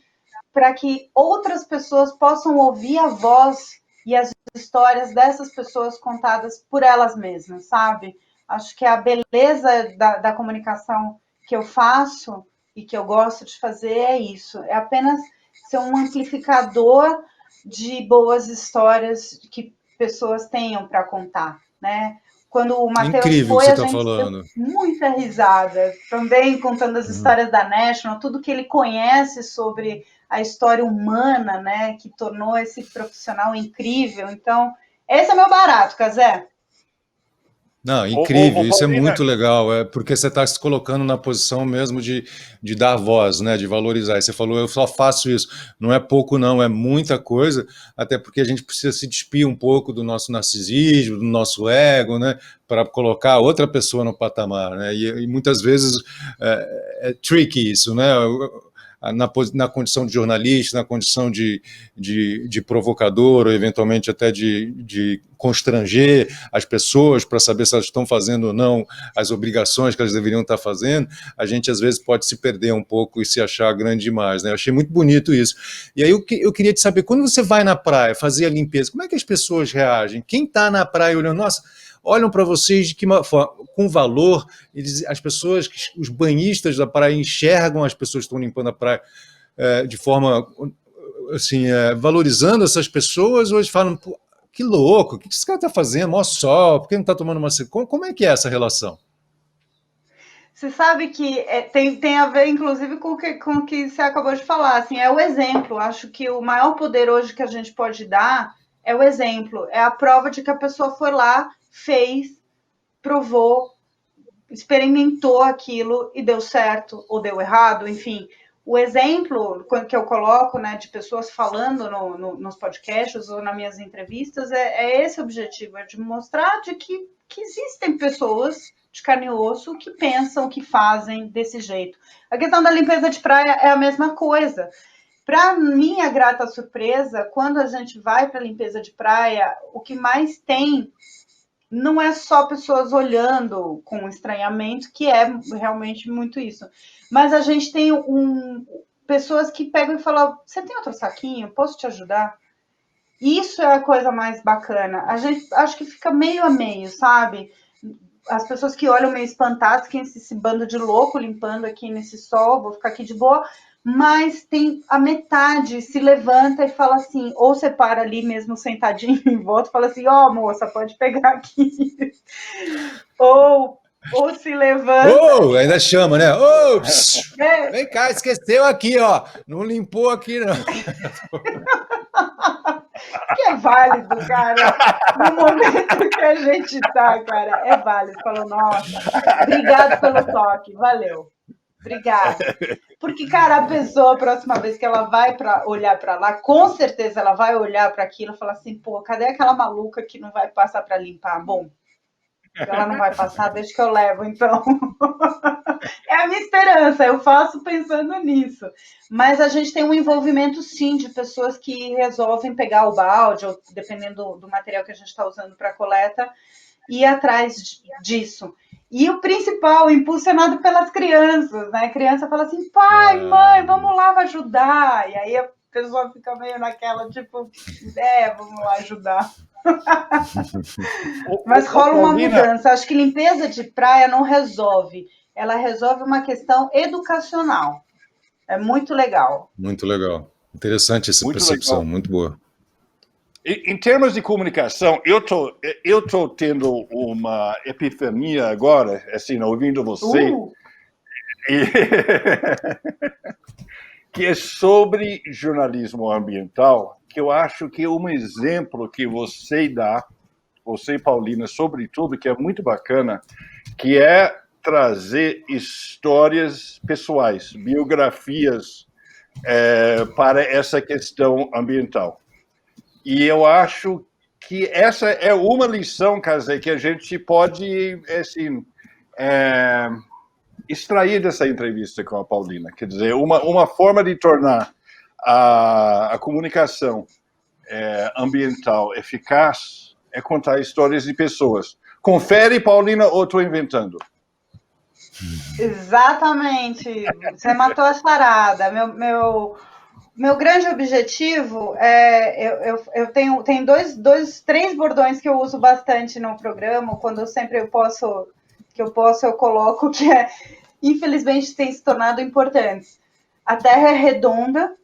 S2: para que outras pessoas possam ouvir a voz e as histórias dessas pessoas contadas por elas mesmas, sabe? Acho que a beleza da comunicação que eu faço e que eu gosto de fazer é isso, é apenas ser um amplificador de boas histórias que pessoas tenham para contar, né? Quando o Matheus foi, a gente deu muita risada, também contando as histórias da National, tudo que ele conhece sobre a história humana, né, que tornou esse profissional incrível. Então, esse é meu barato, Cazé.
S1: Não, incrível, isso é muito legal, porque você está se colocando na posição mesmo de dar voz, né, de valorizar. E você falou, eu só faço isso. Não é pouco, não, é muita coisa, até porque a gente precisa se despir um pouco do nosso narcisismo, do nosso ego, né, para colocar outra pessoa no patamar, né, e muitas vezes é tricky isso, né, na condição de jornalista, na condição de provocador, ou eventualmente até de constranger as pessoas para saber se elas estão fazendo ou não as obrigações que elas deveriam estar fazendo, a gente às vezes pode se perder um pouco e se achar grande demais, né? Eu achei muito bonito isso. E aí eu queria te saber, quando você vai na praia fazer a limpeza, como é que as pessoas reagem? Quem está na praia olhando, nossa, olham para vocês de que forma, com valor, as pessoas, os banhistas da praia enxergam as pessoas que estão limpando a praia de forma assim, valorizando essas pessoas, ou eles falam, que louco, o que esse cara está fazendo? Mó sol, por que não está tomando uma... Como é que é essa relação?
S2: Você sabe que tem a ver, inclusive, com o que você acabou de falar. Assim, é o exemplo. Acho que o maior poder hoje que a gente pode dar é o exemplo. É a prova de que a pessoa foi lá, fez, provou, experimentou aquilo e deu certo ou deu errado, enfim. O exemplo que eu coloco, né, de pessoas falando nos podcasts ou nas minhas entrevistas é esse objetivo, é de mostrar de que existem pessoas de carne e osso que pensam, que fazem desse jeito. A questão da limpeza de praia é a mesma coisa. Para minha grata surpresa, quando a gente vai para a limpeza de praia, o que mais tem não é só pessoas olhando com estranhamento, que é realmente muito isso. Mas a gente tem pessoas que pegam e falam: você tem outro saquinho? Posso te ajudar? Isso é a coisa mais bacana. A gente acho que fica meio a meio, sabe? As pessoas que olham meio espantadas, que esse bando de louco limpando aqui nesse sol, vou ficar aqui de boa. Mas tem a metade se levanta e fala assim, ou você para ali mesmo sentadinho em volta e fala assim, moça, pode pegar aqui. ou se levanta.
S1: Ainda chama, né? Vem cá, esqueceu aqui, ó. Não limpou aqui, não.
S2: Que é válido, cara. No momento que a gente tá, cara, é válido. Falou, nossa, obrigado pelo toque, valeu. Obrigada. Porque, cara, a pessoa, a próxima vez que ela vai olhar para lá, com certeza ela vai olhar para aquilo e falar assim, pô, cadê aquela maluca que não vai passar para limpar? Bom, ela não vai passar, deixa que eu levo, então. É a minha esperança, eu faço pensando nisso. Mas a gente tem um envolvimento, sim, de pessoas que resolvem pegar o balde, ou dependendo do material que a gente está usando para coleta, ir atrás disso. E o principal, impulsionado pelas crianças, né? A criança fala assim, pai, mãe, vamos lá ajudar. E aí a pessoa fica meio naquela, tipo, vamos lá ajudar. Mas rola uma mudança. Acho que limpeza de praia não resolve. Ela resolve uma questão educacional. É muito legal.
S1: Muito legal. Interessante essa percepção, legal. Muito boa.
S3: Em termos de comunicação, eu tô tendo uma epifania agora, assim, ouvindo você, que é sobre jornalismo ambiental, que eu acho que é um exemplo que você dá, você, Paulina, sobretudo, que é muito bacana, que é trazer histórias pessoais, biografias para essa questão ambiental. E eu acho que essa é uma lição, quer dizer, que a gente pode assim, extrair dessa entrevista com a Paulina. Quer dizer, uma forma de tornar a comunicação ambiental eficaz é contar histórias de pessoas. Confere, Paulina, ou estou inventando?
S2: Exatamente. Você matou a charada. Meu grande objetivo eu tenho três bordões que eu uso bastante no programa, quando eu coloco, que infelizmente tem se tornado importante. A Terra é redonda,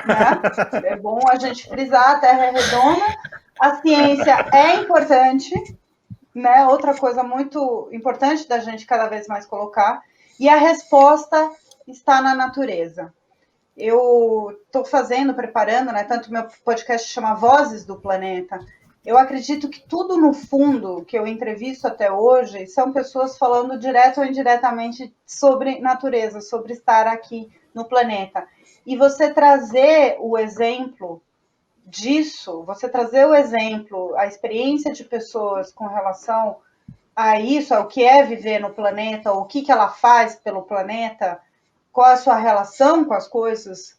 S2: né? É bom a gente frisar, a Terra é redonda, a ciência é importante, né? Outra coisa muito importante da gente cada vez mais colocar, e a resposta está na natureza. Eu estou preparando, né? Tanto meu podcast chama Vozes do Planeta. Eu acredito que tudo no fundo que eu entrevisto até hoje são pessoas falando direto ou indiretamente sobre natureza, sobre estar aqui no planeta. E você trazer o exemplo disso, a experiência de pessoas com relação a isso, ao que é viver no planeta, o que ela faz pelo planeta, qual a sua relação com as coisas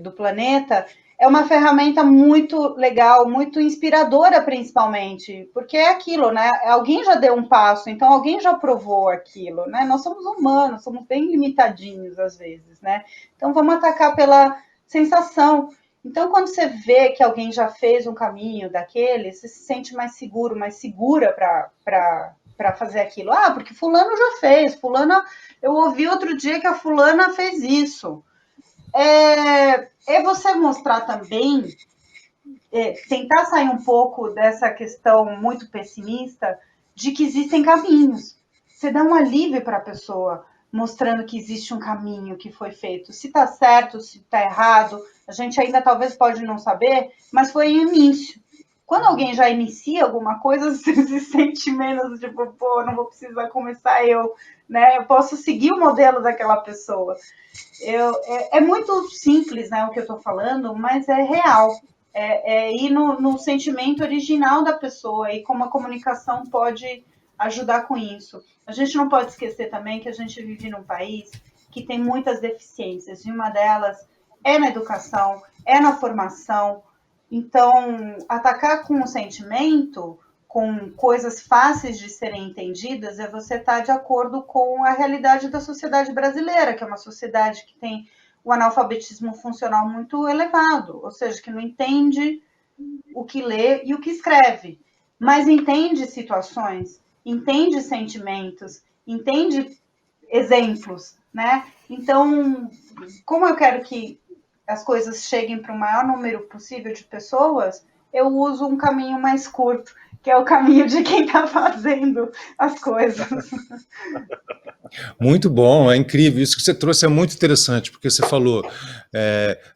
S2: do planeta, é uma ferramenta muito legal, muito inspiradora, principalmente, porque é aquilo, né? Alguém já deu um passo, então alguém já provou aquilo, né? Nós somos humanos, somos bem limitadinhos às vezes, né? Então vamos atacar pela sensação. Então, quando você vê que alguém já fez um caminho daquele, você se sente mais seguro, mais segura para fazer aquilo. Porque fulano já fez, eu ouvi outro dia que a fulana fez isso. É você mostrar também, tentar sair um pouco dessa questão muito pessimista de que existem caminhos. você dá um alívio para a pessoa, mostrando que existe um caminho que foi feito. Se está certo, se está errado, a gente ainda talvez pode não saber, mas foi o início. Quando alguém já inicia alguma coisa, você se sente menos, tipo, pô, não vou precisar começar eu, né? Eu posso seguir o modelo daquela pessoa. É muito simples, né, o que eu estou falando, mas é real. É ir no sentimento original da pessoa e como a comunicação pode ajudar com isso. A gente não pode esquecer também que a gente vive num país que tem muitas deficiências, e uma delas é na educação, é na formação. Então, atacar com o sentimento, com coisas fáceis de serem entendidas, é você estar de acordo com a realidade da sociedade brasileira, que é uma sociedade que tem o analfabetismo funcional muito elevado, ou seja, que não entende o que lê e o que escreve, mas entende situações, entende sentimentos, entende exemplos, né? Então, como eu quero que as coisas cheguem para o maior número possível de pessoas, eu uso um caminho mais curto, que é o caminho de quem está fazendo as coisas.
S1: Muito bom, é incrível. Isso que você trouxe é muito interessante, porque você falou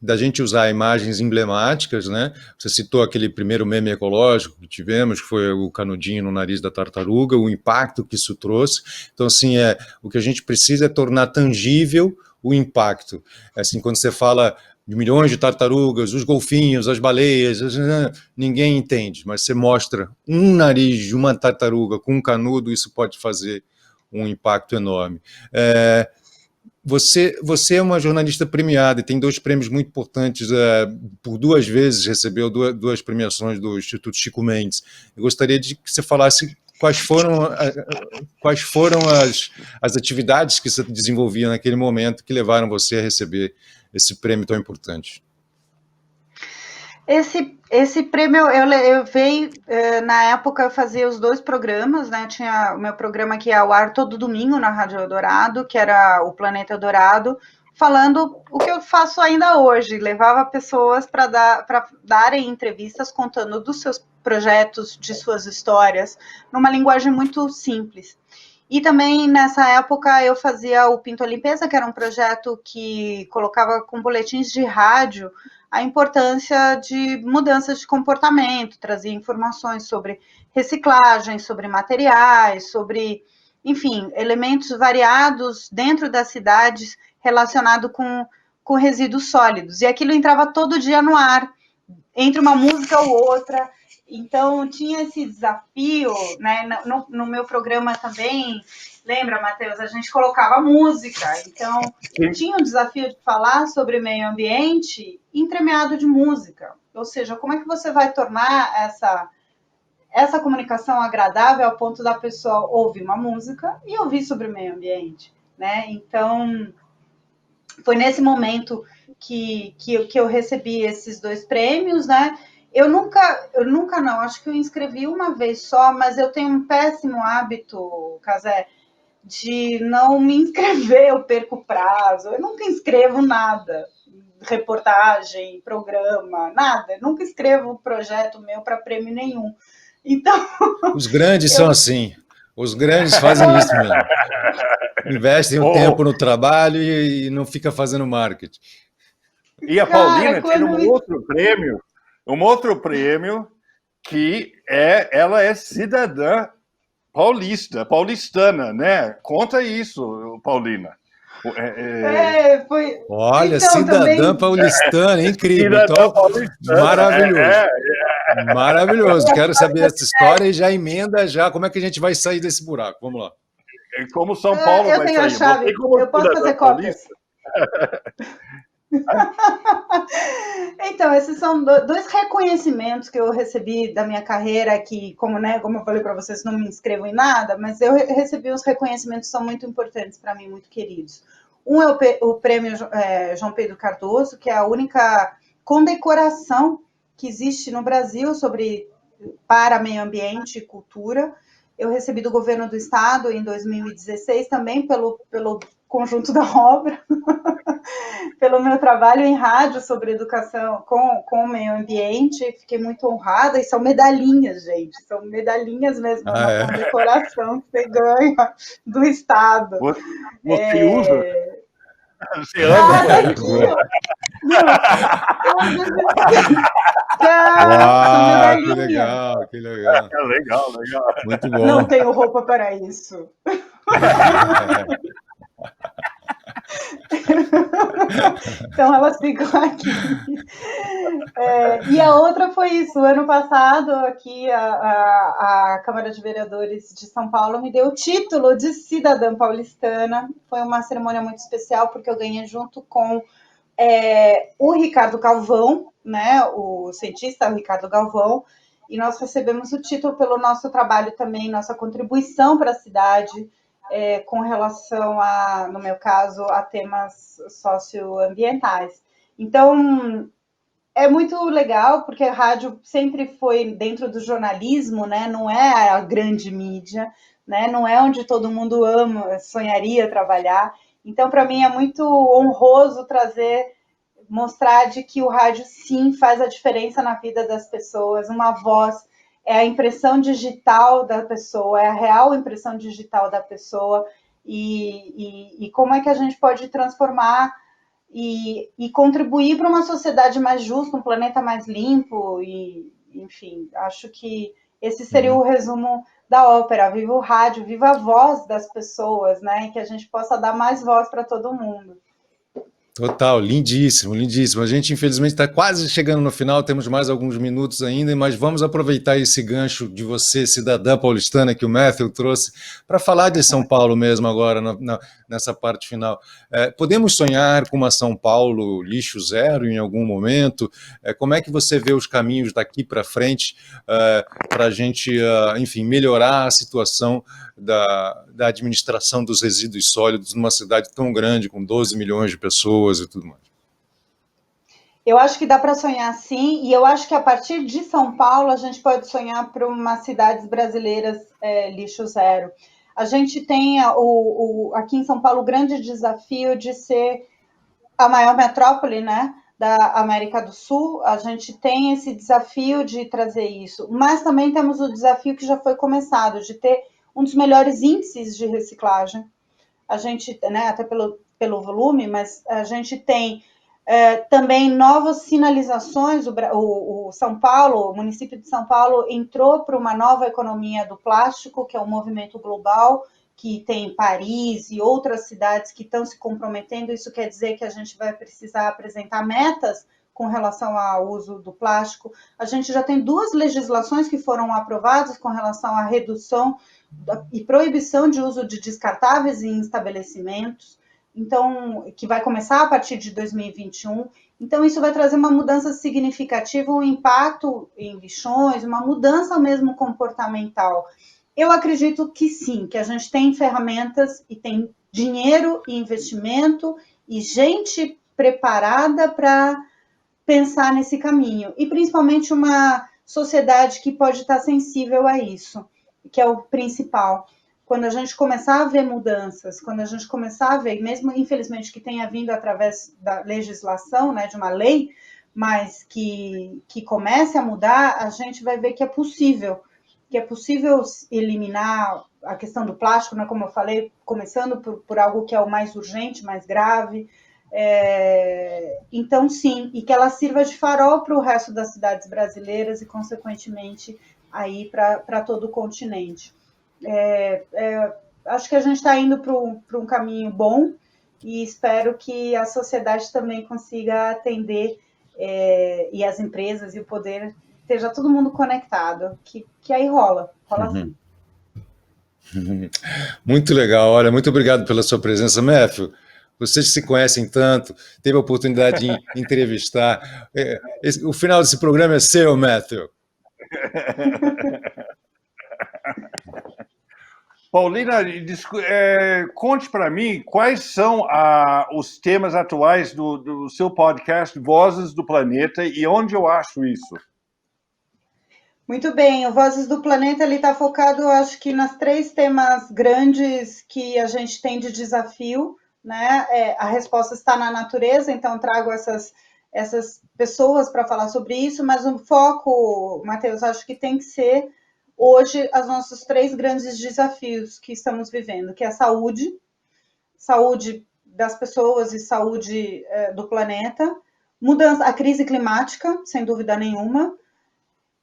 S1: da gente usar imagens emblemáticas, né? Você citou aquele primeiro meme ecológico que tivemos, que foi o canudinho no nariz da tartaruga, o impacto que isso trouxe. Então, assim, o que a gente precisa é tornar tangível o impacto. Assim, quando você fala de milhões de tartarugas, os golfinhos, as baleias, ninguém entende, mas você mostra um nariz de uma tartaruga com um canudo, isso pode fazer um impacto enorme. Você é uma jornalista premiada e tem 2 prêmios muito importantes, por 2 vezes recebeu 2 premiações do Instituto Chico Mendes. Eu gostaria de que você falasse quais foram as atividades que você desenvolvia naquele momento que levaram você a receber esse prêmio tão importante.
S2: Esse prêmio, eu veio, na época eu fazia os 2 programas, né? Tinha o meu programa que ia ao ar todo domingo na Rádio Eldorado, que era o Planeta Eldorado, falando o que eu faço ainda hoje, levava pessoas para darem entrevistas contando dos seus projetos, de suas histórias, numa linguagem muito simples. E também, nessa época, eu fazia o Pinto a Limpeza, que era um projeto que colocava com boletins de rádio a importância de mudanças de comportamento, trazia informações sobre reciclagem, sobre materiais, sobre, enfim, elementos variados dentro das cidades relacionado com resíduos sólidos. E aquilo entrava todo dia no ar, entre uma música ou outra. Então, tinha esse desafio, né? No meu programa também, lembra, Matheus? A gente colocava música. Então, tinha o desafio de falar sobre meio ambiente entremeado de música. Ou seja, como é que você vai tornar essa comunicação agradável ao ponto da pessoa ouvir uma música e ouvir sobre o meio ambiente, né? Então, foi nesse momento que eu recebi esses 2 prêmios, né? Eu nunca não, acho que eu inscrevi uma vez só, mas eu tenho um péssimo hábito, Casé, de não me inscrever, eu perco prazo, eu nunca inscrevo nada, reportagem, programa, nada, eu nunca escrevo projeto meu para prêmio nenhum. Então,
S1: os grandes são assim, os grandes fazem isso mesmo. Investem um tempo no trabalho e não fica fazendo marketing.
S3: E a Paulina tem um outro prêmio que ela é cidadã paulistana, né? Conta isso, Paulina.
S1: Olha, então, cidadã também... paulistana, incrível. Cidadã então, paulistana, maravilhoso. Maravilhoso. Quero saber essa história e já emenda já. Como é que a gente vai sair desse buraco? Vamos lá.
S3: Como São Paulo vai sair? Eu
S2: tenho a chave. Eu posso fazer cópias. Então, esses são 2 reconhecimentos que eu recebi da minha carreira, que, como eu falei para vocês, não me inscrevo em nada, mas eu recebi uns reconhecimentos que são muito importantes para mim, muito queridos. Um é o prêmio João Pedro Cardoso, que é a única condecoração que existe no Brasil para meio ambiente e cultura. Eu recebi do governo do estado em 2016 também pelo conjunto da obra, pelo meu trabalho em rádio sobre educação com o meio ambiente. Fiquei muito honrada, e são medalhinhas, gente, são medalhinhas mesmo, uma condecoração que você ganha do Estado.
S3: Você usa?
S2: Você anda aqui, ó.
S1: Uau, que legal, que legal.
S3: Legal.
S1: Muito bom.
S2: Não tenho roupa para isso. Então elas ficam aqui. E a outra foi isso. Ano passado, aqui, a Câmara de Vereadores de São Paulo me deu o título de cidadã paulistana. Foi uma cerimônia muito especial, porque eu ganhei junto com o Ricardo Galvão, né, o cientista Ricardo Galvão, e nós recebemos o título pelo nosso trabalho também, nossa contribuição para a cidade, com relação a, no meu caso, a temas socioambientais. Então, é muito legal, porque a rádio sempre foi dentro do jornalismo, né? Não é a grande mídia, né? Não é onde todo mundo ama, sonharia trabalhar. Então, para mim, é muito honroso mostrar de que o rádio, sim, faz a diferença na vida das pessoas. Uma voz é a impressão digital da pessoa, é a real impressão digital da pessoa, e como é que a gente pode transformar e contribuir para uma sociedade mais justa, um planeta mais limpo, e, enfim, acho que esse seria o resumo da ópera. Viva o rádio, viva a voz das pessoas, né? E que a gente possa dar mais voz para todo mundo.
S1: Total, lindíssimo, lindíssimo. A gente, infelizmente, está quase chegando no final, temos mais alguns minutos ainda, mas vamos aproveitar esse gancho de você, cidadã paulistana, que o Matthew trouxe, para falar de São Paulo mesmo agora, nessa parte final. Podemos sonhar com uma São Paulo lixo zero em algum momento? Como é que você vê os caminhos daqui para frente para a gente, enfim, melhorar a situação da administração dos resíduos sólidos numa cidade tão grande, com 12 milhões de pessoas e tudo mais?
S2: Eu acho que dá para sonhar, sim, e eu acho que a partir de São Paulo a gente pode sonhar para umas cidades brasileiras lixo zero. A gente tem aqui em São Paulo o grande desafio de ser a maior metrópole, né, da América do Sul. A gente tem esse desafio de trazer isso, mas também temos o desafio que já foi começado, de ter um dos melhores índices de reciclagem. A gente, né, até pelo volume, mas a gente tem também novas sinalizações. O São Paulo, o município de São Paulo entrou para uma nova economia do plástico, que é um movimento global, que tem Paris e outras cidades que estão se comprometendo. Isso quer dizer que a gente vai precisar apresentar metas com relação ao uso do plástico. A gente já tem 2 legislações que foram aprovadas com relação à redução e proibição de uso de descartáveis em estabelecimentos, então, que vai começar a partir de 2021. Então, isso vai trazer uma mudança significativa, um impacto em lixões, uma mudança mesmo comportamental. Eu acredito que sim, que a gente tem ferramentas e tem dinheiro e investimento e gente preparada para pensar nesse caminho, e principalmente uma sociedade que pode estar sensível a isso, que é o principal. Quando a gente começar a ver mudanças, quando a gente começar a ver, mesmo infelizmente que tenha vindo através da legislação, né, de uma lei, mas que comece a mudar, a gente vai ver que é possível eliminar a questão do plástico, né, como eu falei, começando por algo que é o mais urgente, mais grave. Então, sim, e que ela sirva de farol para o resto das cidades brasileiras e, consequentemente, aí para todo o continente. Acho que a gente está indo para um caminho bom, e espero que a sociedade também consiga atender, e as empresas e o poder, esteja todo mundo conectado, que aí rola assim.
S1: Muito legal, olha, muito obrigado pela sua presença, Matthew. Vocês se conhecem tanto, teve a oportunidade de entrevistar. O final desse programa é seu, Matthew.
S3: Paulina, conte para mim quais são os temas atuais do seu podcast Vozes do Planeta e onde eu acho isso.
S2: Muito bem, o Vozes do Planeta está focado, acho que, nas 3 temas grandes que a gente tem de desafio né? A resposta está na natureza, então trago essas pessoas para falar sobre isso, mas o foco, Matheus, acho que tem que ser hoje os nossos 3 grandes desafios que estamos vivendo, que é a saúde das pessoas e saúde do planeta, a crise climática, sem dúvida nenhuma,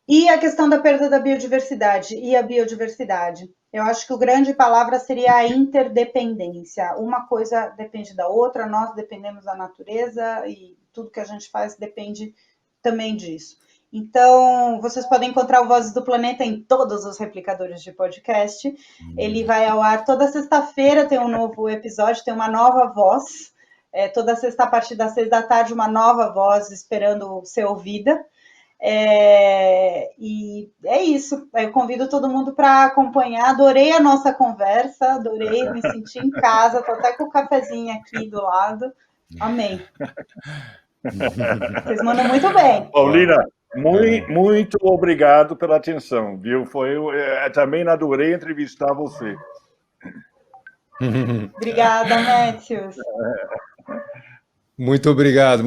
S2: e a questão da perda da biodiversidade e a biodiversidade. Eu acho que a grande palavra seria a interdependência. Uma coisa depende da outra, nós dependemos da natureza e tudo que a gente faz depende também disso. Então, vocês podem encontrar o Vozes do Planeta em todos os replicadores de podcast. Ele vai ao ar toda sexta-feira, tem um novo episódio, tem uma nova voz. Toda sexta, a partir das 6 da tarde, uma nova voz esperando ser ouvida. E é isso. Eu convido todo mundo para acompanhar. Adorei a nossa conversa, adorei, me senti em casa, estou até com o cafezinho aqui do lado. Amei. Vocês mandam muito bem.
S3: Paulina, muito obrigado pela atenção, viu? Também adorei entrevistar você.
S2: Obrigada, Matthews.
S1: Muito obrigado,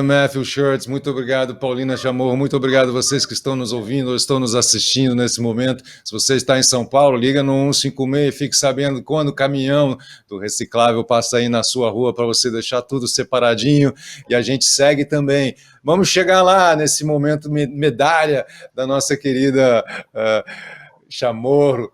S1: Matthew Shurtz, muito obrigado, Paulina Chamorro, muito obrigado a vocês que estão nos ouvindo ou estão nos assistindo nesse momento. Se você está em São Paulo, liga no 156 e fique sabendo quando o caminhão do reciclável passa aí na sua rua para você deixar tudo separadinho, e a gente segue também. Vamos chegar lá nesse momento medalha da nossa querida Chamorro.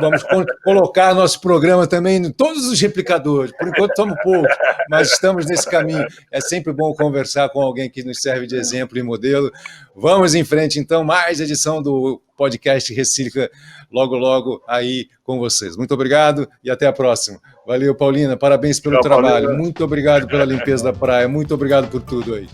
S1: Vamos colocar nosso programa também em todos os replicadores. Por enquanto somos poucos, mas estamos nesse caminho. É sempre bom conversar com alguém que nos serve de exemplo e modelo. Vamos em frente, então, mais edição do podcast Recicla, logo aí com vocês. Muito obrigado e até a próxima. Valeu, Paulina, parabéns pelo trabalho. Muito obrigado pela limpeza da praia, muito obrigado por tudo aí.